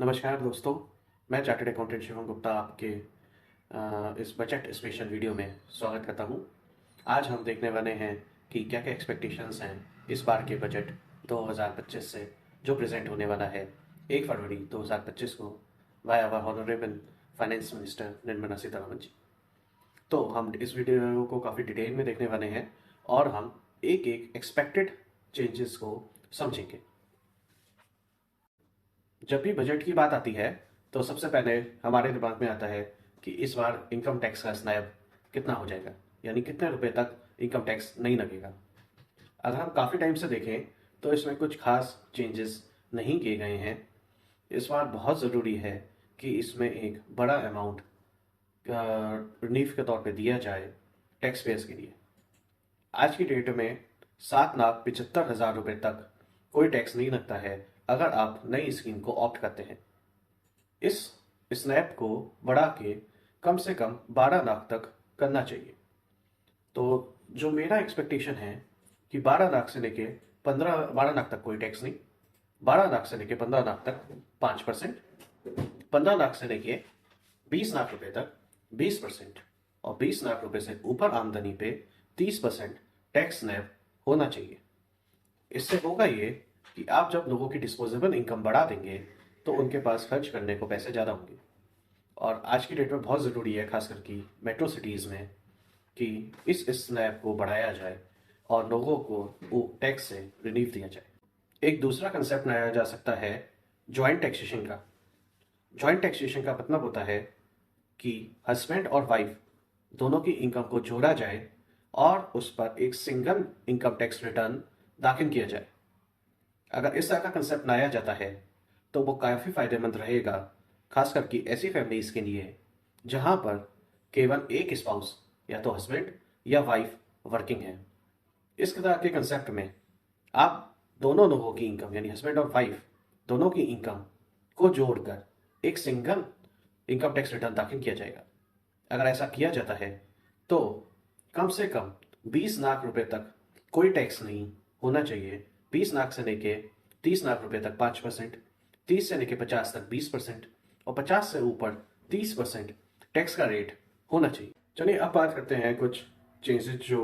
नमस्कार दोस्तों, मैं चार्टर्ड अकाउंटेंट शिवम गुप्ता आपके इस बजट स्पेशल वीडियो में स्वागत करता हूं। आज हम देखने वाले हैं कि क्या क्या एक्सपेक्टेशंस हैं इस बार के बजट 2025 से जो प्रेजेंट होने वाला है 1 फरवरी 2025 को via our honourable finance minister Nirmala Sitharaman ji. तो हम इस वीडियो को काफ़ी डिटेल में देखने वाले हैं और हम एक एक एक्सपेक्टेड चेंजेस को समझेंगे। जब भी बजट की बात आती है तो सबसे पहले हमारे दिमाग में आता है कि इस बार इनकम टैक्स का स्लैब कितना हो जाएगा, यानी कितने रुपए तक इनकम टैक्स नहीं लगेगा। अगर हम काफ़ी टाइम से देखें तो इसमें कुछ खास चेंजेस नहीं किए गए हैं। इस बार बहुत ज़रूरी है कि इसमें एक बड़ा अमाउंट रिलीफ के तौर पे दिया जाए टैक्स पेयर्स के लिए। आज की डेट में 7,75,000 रुपये तक कोई टैक्स नहीं लगता है अगर आप नई स्कीम को ऑप्ट करते हैं। इस स्नैप को बढ़ा के कम से कम 12 लाख तक करना चाहिए। तो जो मेरा एक्सपेक्टेशन है कि 12 लाख से लेके 12 लाख तक कोई टैक्स नहीं, 12 लाख से लेके 15 लाख तक 5%, 15 लाख से लेके 20 लाख रुपए तक 20% और 20 लाख रुपए से ऊपर आमदनी पे 30% टैक्स स्लैब होना चाहिए। इससे होगा ये कि आप जब लोगों की डिस्पोजेबल इनकम बढ़ा देंगे तो उनके पास खर्च करने को पैसे ज़्यादा होंगे। और आज की डेट में बहुत ज़रूरी है, खासकर कि मेट्रो सिटीज़ में, कि इस स्लैब को बढ़ाया जाए और लोगों को टैक्स से रिलीफ दिया जाए। एक दूसरा कंसेप्ट लाया जा सकता है जॉइंट टैक्सेशन का। जॉइंट टैक्सेशन का मतलब होता है कि हस्बैंड और वाइफ दोनों की इनकम को जोड़ा जाए और उस पर एक सिंगल इनकम टैक्स रिटर्न दाखिल किया जाए। अगर इस तरह का कंसेप्ट लाया जाता है तो वो काफ़ी फायदेमंद रहेगा, खासकर कि ऐसी फैमिलीज़ के लिए जहाँ पर केवल एक स्पाउस या तो हस्बैंड या वाइफ वर्किंग है। इस तरह के कंसेप्ट में आप दोनों लोगों की इनकम यानी हस्बैंड और वाइफ दोनों की इनकम को जोड़कर एक सिंगल इनकम टैक्स रिटर्न दाखिल किया जाएगा। अगर ऐसा किया जाता है तो कम से कम 20 लाख रुपए तक कोई टैक्स नहीं होना चाहिए। 20 लाख से लेके 30 लाख रुपए तक 5%, 30 से लेके 50 तक 20% और 50 से ऊपर 30% टैक्स का रेट होना चाहिए। चलिए अब बात करते हैं कुछ चेंजेस जो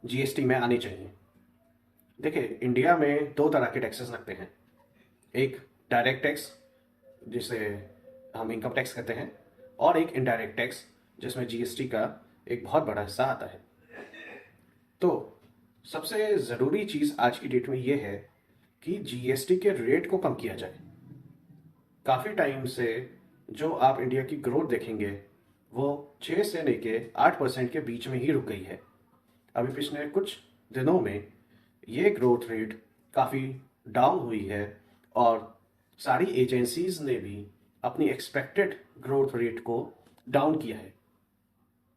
जीएसटी में आने चाहिए। देखिए, इंडिया में दो तरह के टैक्सेस लगते हैं। एक डायरेक्ट टैक्स जिसे हम इनकम टैक्स कहते हैं, और एक इनडायरेक्ट टैक्स जिसमें जीएसटी का एक बहुत बड़ा हिस्सा आता है। तो सबसे ज़रूरी चीज़ आज की डेट में ये है कि जीएसटी के रेट को कम किया जाए। काफ़ी टाइम से जो आप इंडिया की ग्रोथ देखेंगे वो 6 से लेके 8% के बीच में ही रुक गई है। अभी पिछले कुछ दिनों में ये ग्रोथ रेट काफ़ी डाउन हुई है और सारी एजेंसीज ने भी अपनी एक्सपेक्टेड ग्रोथ रेट को डाउन किया है।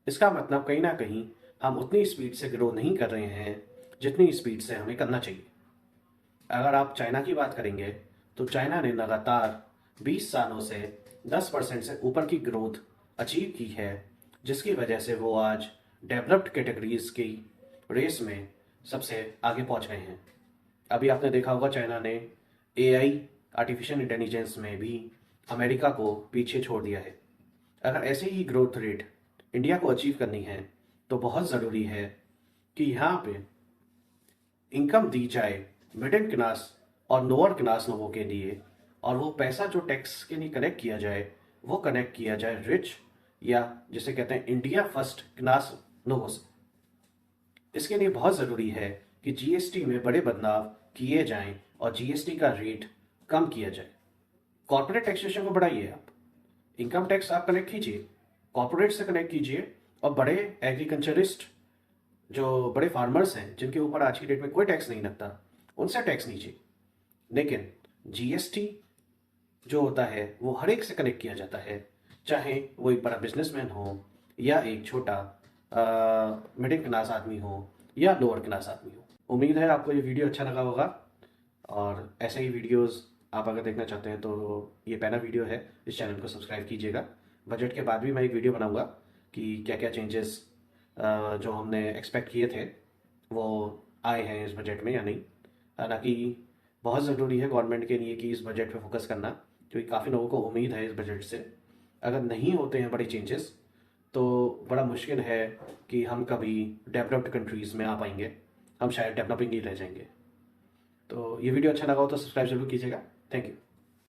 इसका मतलब कहीं ना कहीं हम उतनी स्पीड से ग्रो नहीं कर रहे हैं जितनी स्पीड से हमें करना चाहिए। अगर आप चाइना की बात करेंगे तो चाइना ने लगातार 20 सालों से 10% से ऊपर की ग्रोथ अचीव की है, जिसकी वजह से वो आज डेवलप्ड कैटेगरीज की रेस में सबसे आगे पहुंच गए हैं। अभी आपने देखा होगा चाइना ने एआई आर्टिफिशियल इंटेलिजेंस में भी अमेरिका को पीछे छोड़ दिया है। अगर ऐसे ही ग्रोथ रेट इंडिया को अचीव करनी है तो बहुत ज़रूरी है कि यहाँ पे इनकम दी जाए मिडिल क्लास और लोअर क्लास लोगों के लिए, और वो पैसा जो टैक्स के लिए कलेक्ट किया जाए वो कनेक्ट किया जाए रिच या जिसे कहते हैं इंडिया फर्स्ट क्लास लोगों से। इसके लिए बहुत ज़रूरी है कि जीएसटी में बड़े बदलाव किए जाएं और जीएसटी का रेट कम किया जाए। कॉर्पोरेट टैक्सेशन को बढ़ाइए, आप इनकम टैक्स आप कलेक्ट कीजिए, कॉर्पोरेट से कलेक्ट कीजिए, और बड़े एग्रीकल्चरिस्ट जो बड़े फार्मर्स हैं जिनके ऊपर आज की डेट में कोई टैक्स नहीं लगता उनसे टैक्स लीजिए। लेकिन जीएसटी जो होता है वो हर एक से कनेक्ट किया जाता है, चाहे वो एक बड़ा बिजनेसमैन हो या एक छोटा मिडिल क्लास आदमी हो या लोअर क्लास आदमी हो। उम्मीद है आपको ये वीडियो अच्छा लगा होगा, और ऐसे ही वीडियोस आप अगर देखना चाहते हैं तो ये पहला वीडियो है, इस चैनल को सब्सक्राइब कीजिएगा। बजट के बाद भी मैं एक वीडियो बनाऊंगा कि क्या क्या चेंजेस जो हमने एक्सपेक्ट किए थे वो आए हैं इस बजट में या नहीं। हालांकि बहुत ज़रूरी है गवर्नमेंट के लिए कि इस बजट पे फोकस करना क्योंकि काफ़ी लोगों को उम्मीद है इस बजट से। अगर नहीं होते हैं बड़े चेंजेस तो बड़ा मुश्किल है कि हम कभी डेवलप्ड कंट्रीज़ में आ पाएंगे, हम शायद डेवलपिंग ही रह जाएंगे। तो ये वीडियो अच्छा लगा हो तो सब्सक्राइब जरूर कीजिएगा। Thank you.